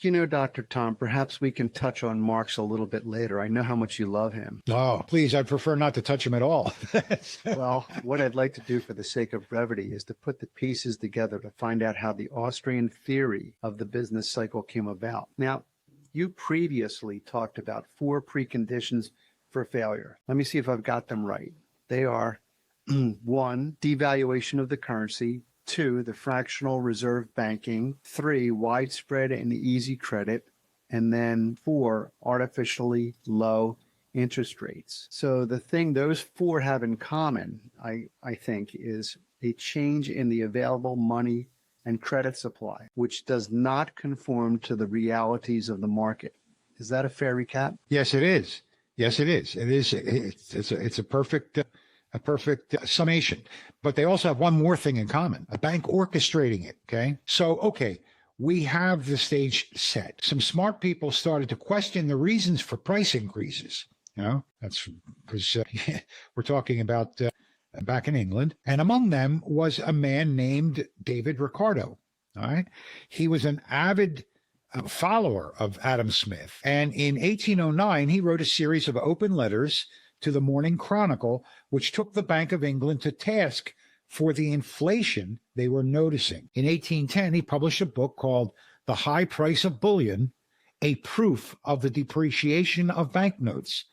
You know, Dr. Tom, perhaps we can touch on Marx a little bit later. I know how much you love him. Oh, please, I'd prefer not to touch him at all. Well, what I'd like to do for the sake of brevity is to put the pieces together to find out how the Austrian theory of the business cycle came about. Now, you previously talked about 4 preconditions for failure. Let me see if I've got them right. They are 1, devaluation of the currency. 2, the fractional reserve banking. 3, widespread and easy credit. And then 4, artificially low interest rates. So the thing those 4 have in common, I think, is a change in the available money and credit supply, which does not conform to the realities of the market. Is that a fair recap? Yes, it is. Yes, it is. It is. It's a perfect summation. But they also have one more thing in common: a bank orchestrating it. Okay, we have the stage set. Some smart people started to question the reasons for price increases. That's because we're talking about back in England. And among them was a man named David Ricardo. All right. He was an avid follower of Adam Smith. And in 1809, he wrote a series of open letters to the Morning Chronicle, which took the Bank of England to task for the inflation they were noticing. In 1810, he published a book called The High Price of Bullion, a proof of the depreciation of banknotes,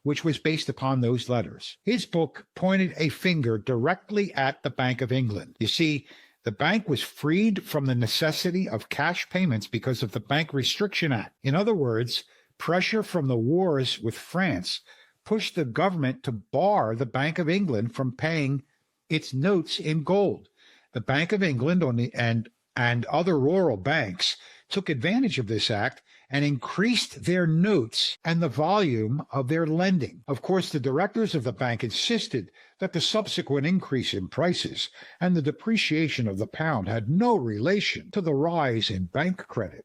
which was based upon those letters. His book pointed a finger directly at the Bank of England. You see, the bank was freed from the necessity of cash payments because of the Bank Restriction Act. In other words, pressure from the wars with France pushed the government to bar the Bank of England from paying its notes in gold. The Bank of England and other rural banks took advantage of this act and increased their notes and the volume of their lending. Of course, the directors of the bank insisted that the subsequent increase in prices and the depreciation of the pound had no relation to the rise in bank credit.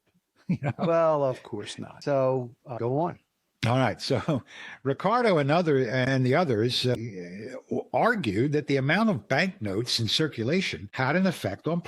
Well, of course not. So go on. All right. So Ricardo and the others argued that the amount of banknotes in circulation had an effect on